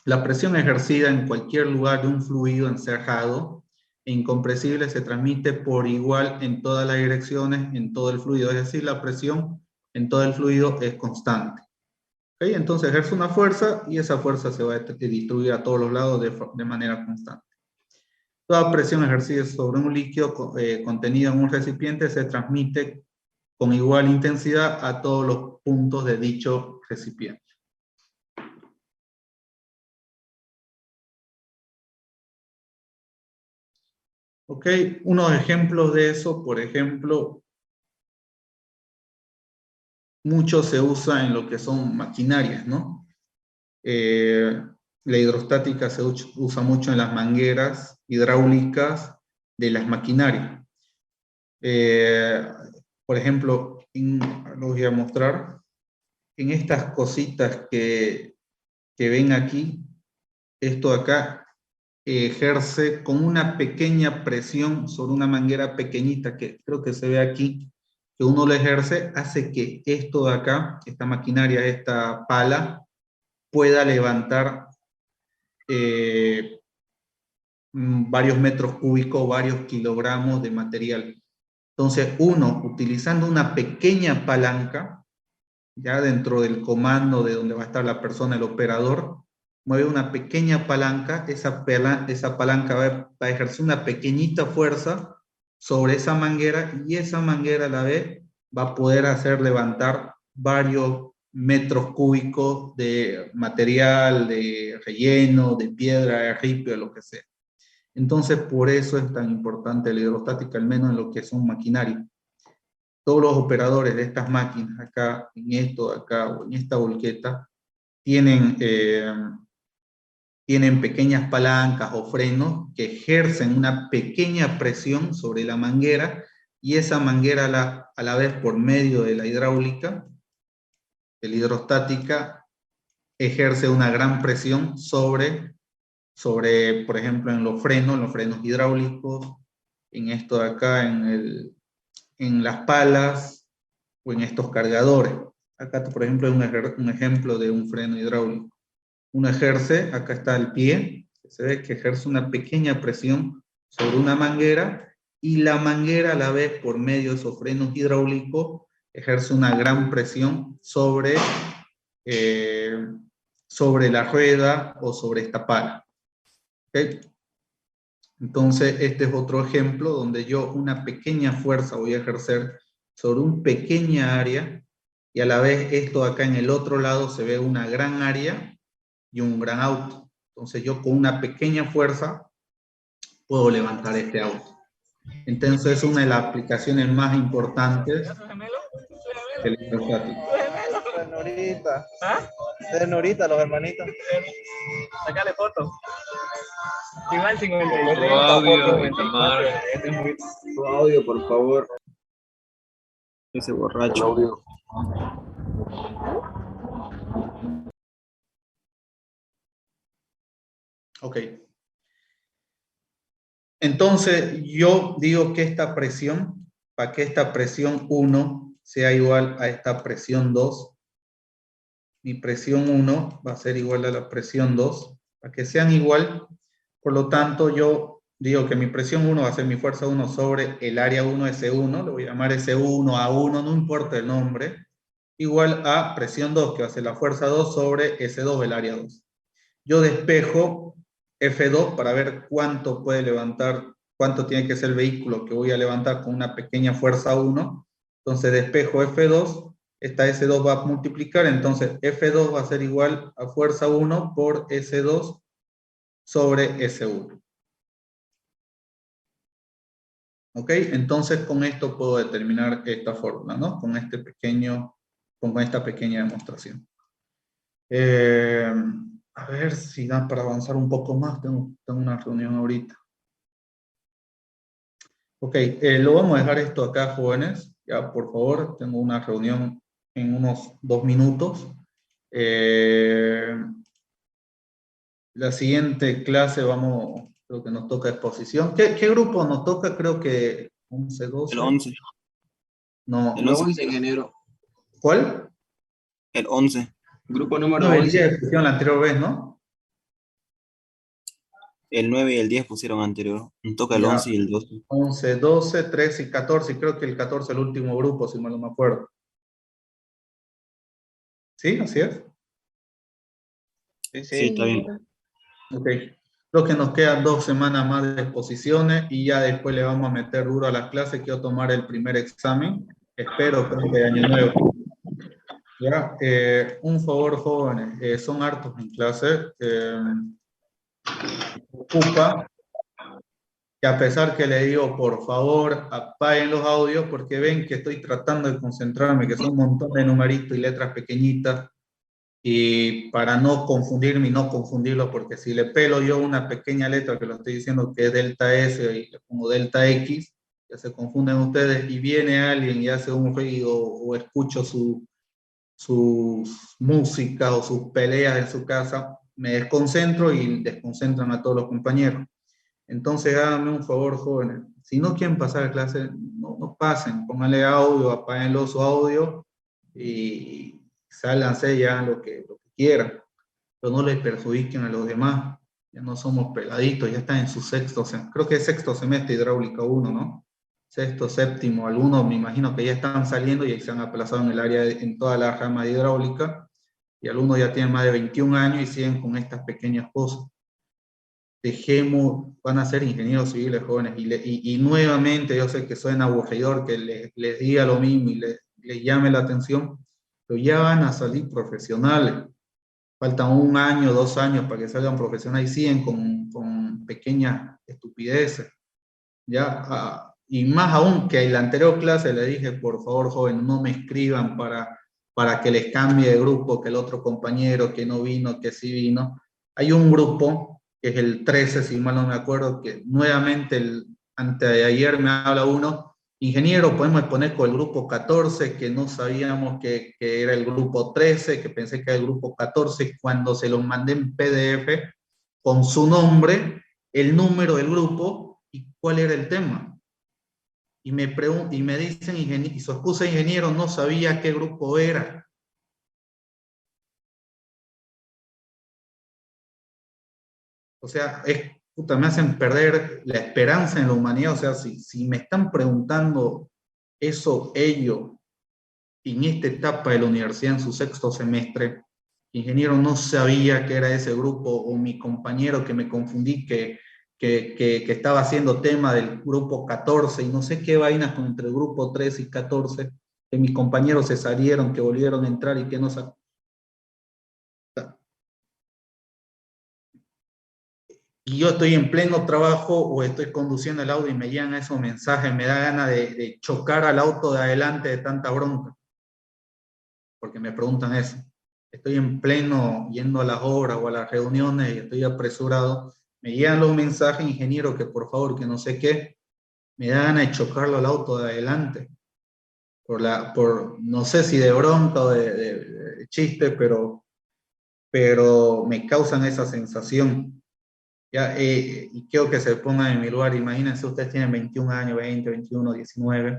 La presión ejercida en cualquier lugar de un fluido encerrado e incompresible se transmite por igual en todas las direcciones, en todo el fluido. Es decir, la presión en todo el fluido es constante. ¿Okay? Entonces ejerce una fuerza y esa fuerza se va a distribuir a todos los lados de manera constante. Toda presión ejercida sobre un líquido contenido en un recipiente se transmite con igual intensidad a todos los puntos de dicho recipiente. Ok, unos ejemplos de eso, por ejemplo, mucho se usa en lo que son maquinarias, ¿no? La hidrostática se usa mucho en las mangueras hidráulicas de las maquinarias. Por ejemplo, lo voy a mostrar, en estas cositas que ven aquí, esto acá ejerce con una pequeña presión sobre una manguera pequeñita que creo que se ve aquí, que uno lo ejerce, hace que esto de acá, esta maquinaria, esta pala, pueda levantar varios metros cúbicos, varios kilogramos de material. Entonces, uno, utilizando una pequeña palanca, ya dentro del comando de donde va a estar la persona, el operador, mueve una pequeña palanca, esa palanca va a ejercer una pequeñita fuerza sobre esa manguera y esa manguera a la vez va a poder hacer levantar varios metros cúbicos de material, de relleno, de piedra, de ripio, de lo que sea. Entonces, por eso es tan importante la hidrostática, al menos en lo que son maquinaria. Todos los operadores de estas máquinas, acá, en esto, acá, o en esta volqueta, tienen pequeñas palancas o frenos que ejercen una pequeña presión sobre la manguera y esa manguera a la vez por medio de la hidráulica, de la hidrostática, ejerce una gran presión sobre, por ejemplo, en los frenos hidráulicos, en esto de acá, en las palas o en estos cargadores. Acá, por ejemplo, es un ejemplo de un freno hidráulico. Uno ejerce, acá está el pie, se ve que ejerce una pequeña presión sobre una manguera y la manguera a la vez por medio de esos frenos hidráulicos ejerce una gran presión sobre la rueda o sobre esta pala. ¿Okay? Entonces, este es otro ejemplo donde yo una pequeña fuerza voy a ejercer sobre una pequeña área y a la vez esto acá en el otro lado se ve una gran área y un gran auto. Entonces yo con una pequeña fuerza puedo levantar este auto. Entonces es una de las aplicaciones más importantes del hidrostático. Ternurita. ¿Ah? Ternurita, los hermanitos. Sácale foto. Igual 53. Tu audio, Itamar. Tu audio, por favor. Ese borracho. audio. Ok. Entonces yo digo que esta presión, para que esta presión 1 sea igual a esta presión 2, mi presión 1 va a ser igual a la presión 2, para que sean igual, por lo tanto yo digo que mi presión 1 va a ser mi fuerza 1 sobre el área 1 S1, lo voy a llamar S1, A1, no importa el nombre, igual a presión 2, que va a ser la fuerza 2 sobre S2, el área 2. Yo despejo F2 para ver cuánto puede levantar, cuánto tiene que ser el vehículo que voy a levantar con una pequeña fuerza 1. Entonces despejo F2, esta S2 va a multiplicar, entonces F2 va a ser igual a fuerza 1 por S2 sobre S1. ¿Ok? Entonces con esto puedo determinar esta fórmula, ¿no? Con esta pequeña demostración. A ver si da para avanzar un poco más. Tengo una reunión ahorita. Ok, lo vamos a dejar esto acá, jóvenes. Ya, por favor, tengo una reunión en unos 2 minutos. La siguiente clase creo que nos toca exposición. ¿Qué grupo nos toca? Creo que 11, 12. El 11. No. El 11, ingeniero. ¿Cuál? El 11. Grupo número No, el 11. día de exposición la anterior vez, ¿no? El 9 y el 10 pusieron anterior. Me toca el Ya. 11 y el 12. 11, 12, 13 y 14. Creo que el 14 es el último grupo, si mal no me acuerdo. ¿Sí? ¿Así es? Sí, está bien. Ok. Creo que nos quedan 2 semanas más de exposiciones y ya después le vamos a meter duro a las clases. Quiero tomar el primer examen. Espero que de año nuevo. Ya, un favor, jóvenes. Son hartos en clase. Ocupa Y a pesar que le digo, por favor, apaguen los audios, porque ven que estoy tratando de concentrarme, que son un montón de numeritos y letras pequeñitas, y para no confundirme y no confundirlo, porque si le pelo yo una pequeña letra que lo estoy diciendo que es delta S y le pongo delta X, ya se confunden ustedes, y viene alguien y hace un ruido o escucho sus músicas o sus peleas en su casa, me desconcentro y desconcentran a todos los compañeros. Entonces háganme un favor, jóvenes, si no quieren pasar a clase, no pasen, pónganle audio, apáguenlo su audio y sálganse y hagan lo que quieran, pero no les perjudiquen a los demás. Ya no somos peladitos, ya están en su sexto semestre, creo que es sexto semestre hidráulica 1, ¿no? Sexto, séptimo, algunos me imagino que ya están saliendo y se han aplazado en el área, en toda la rama de hidráulica, y algunos ya tienen más de 21 años y siguen con estas pequeñas cosas. Dejemos, van a ser ingenieros civiles jóvenes, y nuevamente yo sé que suena aburridor que les diga lo mismo y les llame la atención, pero ya van a salir profesionales. Faltan 1 año, 2 años para que salgan profesionales y siguen con pequeñas estupideces. ¿Ya? Y más aún que en la anterior clase le dije, por favor, joven, no me escriban para que les cambie de grupo, que el otro compañero que no vino, que sí vino. Hay un grupo, que es el 13, si mal no me acuerdo, que nuevamente antes de ayer me habla uno, ingeniero, podemos poner con el grupo 14, que no sabíamos que era el grupo 13, que pensé que era el grupo 14, cuando se los mandé en PDF con su nombre, el número del grupo y cuál era el tema. Y me dicen, y su excusa de ingeniero, no sabía qué grupo era. O sea, me hacen perder la esperanza en la humanidad. O sea, si me están preguntando eso ellos en esta etapa de la universidad, en su sexto semestre, ingeniero, no sabía que era ese grupo, o mi compañero que me confundí, que estaba haciendo tema del grupo 14, y no sé qué vainas con entre el grupo 13 y 14, que mis compañeros se salieron, que volvieron a entrar y que no sabían. Y yo estoy en pleno trabajo o estoy conduciendo el auto y me llegan esos mensajes, me da ganas de chocar al auto de adelante de tanta bronca, porque me preguntan eso. Estoy en pleno yendo a las obras o a las reuniones y estoy apresurado, me llegan los mensajes, ingeniero, que por favor, que no sé qué, me da ganas de chocarlo al auto de adelante, no sé si de bronca o de chiste, pero me causan esa sensación. Ya, y quiero que se pongan en mi lugar. Imagínense, ustedes tienen 21 años, 20, 21, 19,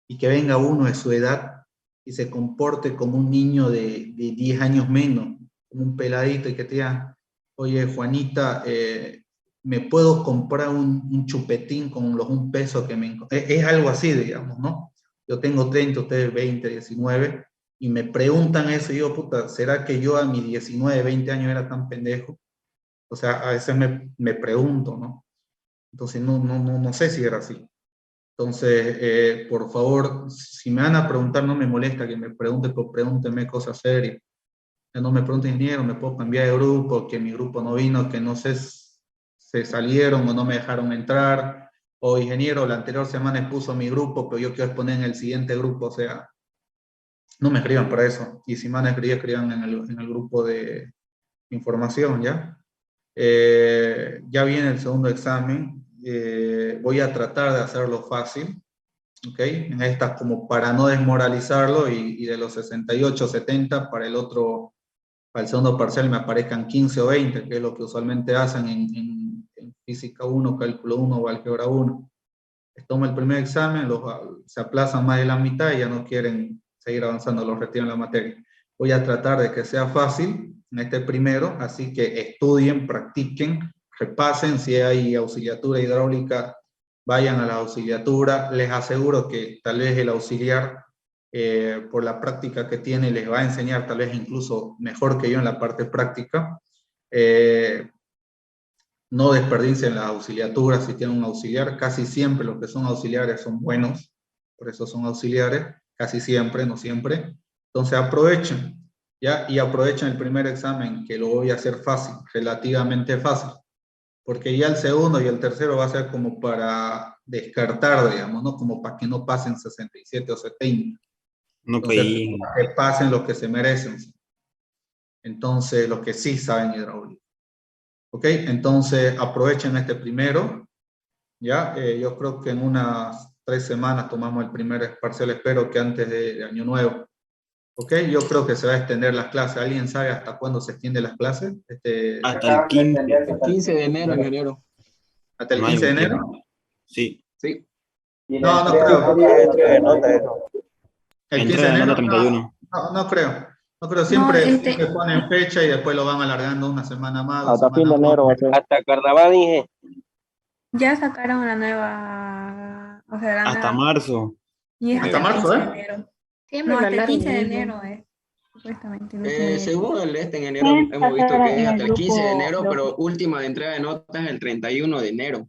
y que venga uno de su edad y se comporte como un niño de 10 años menos, como un peladito, y que te diga, oye, Juanita, ¿me puedo comprar un chupetín con los 1 peso que me... Es algo así, digamos, ¿no? Yo tengo 30, ustedes 20, 19, y me preguntan eso, y digo, puta, ¿será que yo a mis 19, 20 años era tan pendejo? O sea, a veces me pregunto, ¿no? Entonces no sé si era así. Entonces, por favor, si me van a preguntar, no me molesta que me pregunten, pero pregúntenme cosas serias. No me pregunten, ingeniero, me puedo cambiar de grupo, que mi grupo no vino, que no sé, se salieron o no me dejaron entrar, o ingeniero, la anterior semana expuso mi grupo, pero yo quiero exponer en el siguiente grupo. O sea, no me escriban para eso. Y si me van a escribir, escriban en el grupo de información, ¿ya? Ya viene el segundo examen, voy a tratar de hacerlo fácil, ¿ok? En estas como para no desmoralizarlo, y de los 68, 70 para el segundo parcial me aparezcan 15 o 20, que es lo que usualmente hacen en física 1, cálculo 1 o álgebra 1. Les toma el primer examen, se aplazan más de la mitad y ya no quieren seguir avanzando, los retiran la materia. Voy a tratar de que sea fácil en este primero, así que estudien, practiquen, repasen. Si hay auxiliatura hidráulica, vayan a la auxiliatura. Les aseguro que tal vez el auxiliar, por la práctica que tiene, les va a enseñar tal vez incluso mejor que yo en la parte práctica. No desperdicien las auxiliaturas si tienen un auxiliar. Casi siempre los que son auxiliares son buenos, por eso son auxiliares, casi siempre, no siempre. Entonces aprovechen, ¿ya? Y aprovechen el primer examen, que lo voy a hacer fácil, relativamente fácil. porque ya el segundo y el tercero va a ser como para descartar, digamos, ¿no? Como para que no pasen 67 o 70. No Entonces, caí. para que pasen los que se merecen. Entonces, los que sí saben hidráulica. ¿Ok? Entonces, aprovechen este primero. ¿Ya? Yo creo que en unas 3 semanas tomamos el primer parcial, espero que antes de Año Nuevo. ¿Ok? Yo creo que se va a extender las clases. ¿Alguien sabe hasta cuándo se extienden las clases? Hasta el 15. 15 de enero, ingeniero. ¿Hasta el No hay 15 de un enero? tiempo. Sí. Sí. No, no creo. Entrega de nota, eso. ¿El 15 de Entrega de enero? nota 31. No creo. No creo. No, Siempre ponen fecha y después lo van alargando una semana más, 2 Hasta fin de semanas enero va a más. ser. Hasta carnaval, dije. ya sacaron la nueva, o sea, la Hasta nueva, marzo. y es Hasta hasta el marzo, 15 de ¿eh? enero. Siempre No, lo hasta el alargan 15 de mismo. enero es, supuestamente. el último día. Según el ingeniero, hemos visto que es hasta el 15 de enero, pero última de entrega de notas el 31 de enero.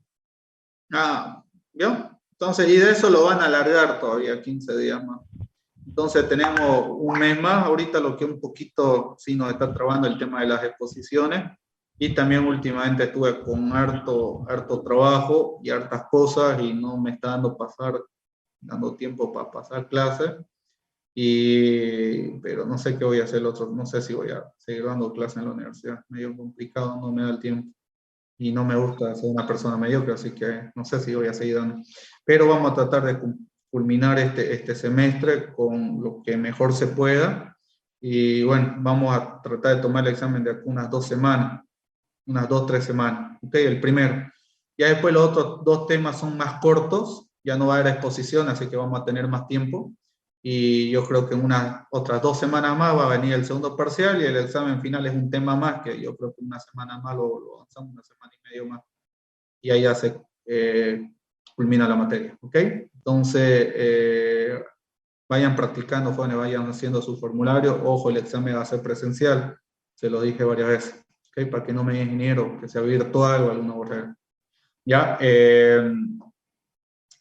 ¿Vio? Entonces, y de eso lo van a alargar todavía 15 días más. Entonces tenemos un mes más, ahorita lo que un poquito sí nos está trabando el tema de las exposiciones, y también últimamente estuve con harto trabajo y hartas cosas y no me está dando tiempo para pasar clases, pero no sé qué voy a hacer el otro, no sé si voy a seguir dando clases en la universidad, medio complicado, no me da el tiempo. Y no me gusta ser una persona mediocre, así que no sé si voy a seguir dando. Pero vamos a tratar de culminar este semestre con lo que mejor se pueda. Y bueno, vamos a tratar de tomar el examen de aquí unas 2 semanas, unas 2, 3 semanas. ¿Ok? El primero. Ya después los otros 2 temas son más cortos, ya no va a haber exposición, así que vamos a tener más tiempo. Y yo creo que en unas otras 2 semanas más va a venir el segundo parcial y el examen final es un tema más, que yo creo que una semana más lo avanzamos, una semana y medio más. Y ahí ya se culmina la materia, ¿ok? Entonces, vayan practicando, jóvenes, vayan haciendo su formulario. Ojo, el examen va a ser presencial, se lo dije varias veces, ¿ok? Para que no me digan ingeniero, que sea virtual o alguna borrera. Ya,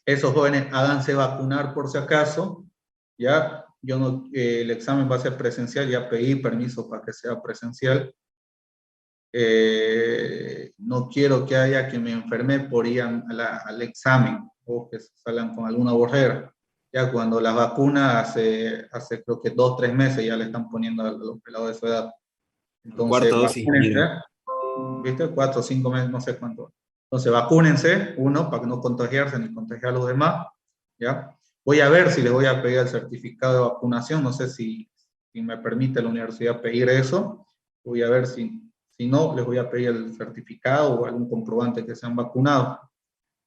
esos jóvenes háganse vacunar por si acaso. Ya, yo no, el examen va a ser presencial, ya pedí permiso para que sea presencial. No quiero que haya que me enferme por ir al examen o que salgan con alguna borrera. Ya cuando la vacuna hace creo que 2, 3 meses ya le están poniendo a los pelados de su edad. Entonces, Cuarta dosis. ¿viste? 4 o 5 meses, no sé cuánto. Entonces, vacúnense, uno, para no contagiarse ni contagiar a los demás, ¿ya? Voy a ver si les voy a pedir el certificado de vacunación, no sé si me permite la universidad pedir eso, voy a ver si no, les voy a pedir el certificado o algún comprobante que se han vacunado,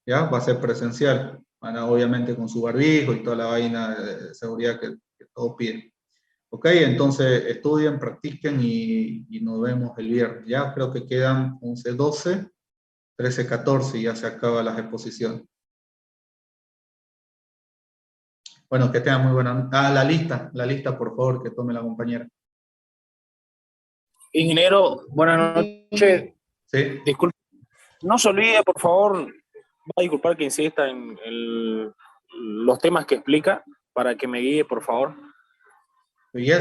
¿ya? Va a ser presencial, van a, obviamente con su barbijo y toda la vaina de seguridad que todos piden. Ok, entonces estudien, practiquen y nos vemos el viernes. Ya creo que quedan 11, 12, 13, 14 y ya se acaban las exposiciones. Bueno, que tengan muy buena... la lista, por favor, que tome la compañera. Ingeniero, buenas noches. Sí. Disculpe, no se olvide, por favor, va a disculpar que insista en los temas que explica para que me guíe, por favor. Ya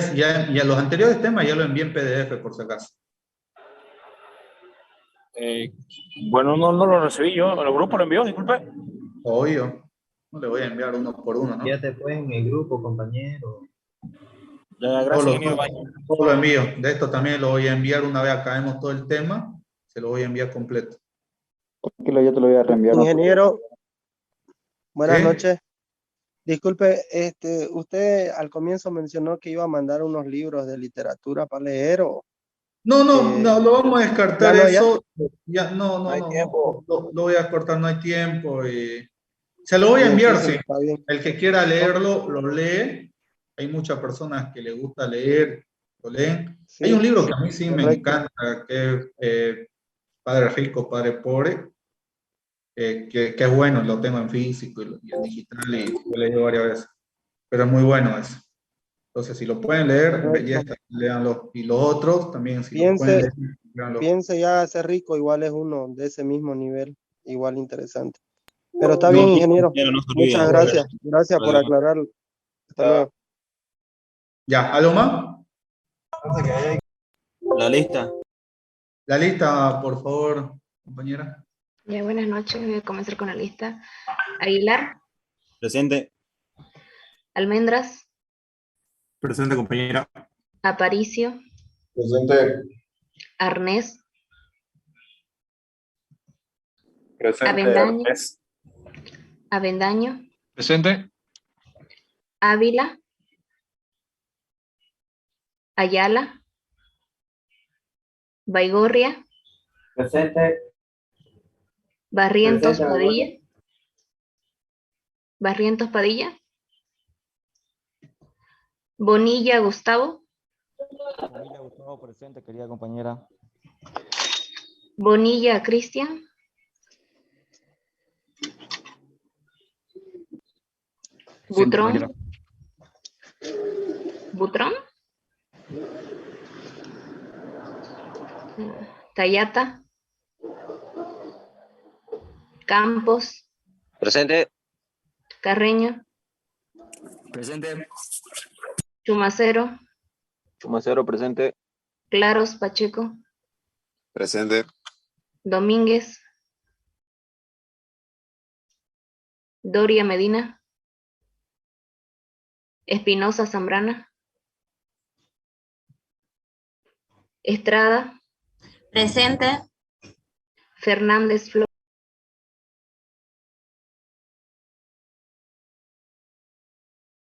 los anteriores temas ya lo envié en PDF, por si acaso. Bueno, no lo recibí yo. ¿El grupo lo envió? Disculpe. Obvio. No le voy a enviar uno por uno, ¿no? Ya te fue en el grupo, compañero. Ya, gracias, ingeniero. Todo lo envío. De esto también lo voy a enviar una vez acabemos todo el tema. Se lo voy a enviar completo. Tranquilo, yo te lo voy a reenviar. Ingeniero, buenas ¿Sí? noches. Disculpe, usted al comienzo mencionó que iba a mandar unos libros de literatura para leer o... No, lo vamos a descartar eso. Ya, no hay tiempo. Lo voy a cortar, no hay tiempo. Se lo voy a enviar, sí. El que quiera leerlo, lo lee. Hay muchas personas que les gusta leer, lo leen. Sí, hay un libro que a mí sí me encanta, que es Padre Rico, Padre Pobre, que es bueno, lo tengo en físico y en digital y lo he leído varias veces. Pero es muy bueno eso. Entonces, si lo pueden leer, belleza, léanlo. Y los otros también, si lo pueden leer, léanlo. Piense ya ser rico, igual es uno de ese mismo nivel, igual interesante. Pero está bien, ingeniero. Muchas gracias. Gracias por aclararlo. Hasta luego. Ya, ¿algo más? La lista. La lista, por favor. compañera. Ya, buenas noches. Voy a comenzar con la lista. Aguilar, Presente. Almendras, Presente, compañera. Aparicio, Presente. Arnés, Presente, Avendaño. Ernest. Avendaño, Presente. Ávila, Ayala, Baigorria, Presente. Barrientos Presente, Padilla, Baigorria. Barrientos Padilla, Bonilla Gustavo, Bonilla Gustavo, presente, querida compañera. Bonilla Cristian, Butrón, Butrón, Tayata, Campos, Presente. Carreño, Presente. Chumacero, Chumacero, presente. Claros Pacheco, Presente. Domínguez, Doria Medina, Espinosa Zambrana, Estrada, Presente. Fernández Flores.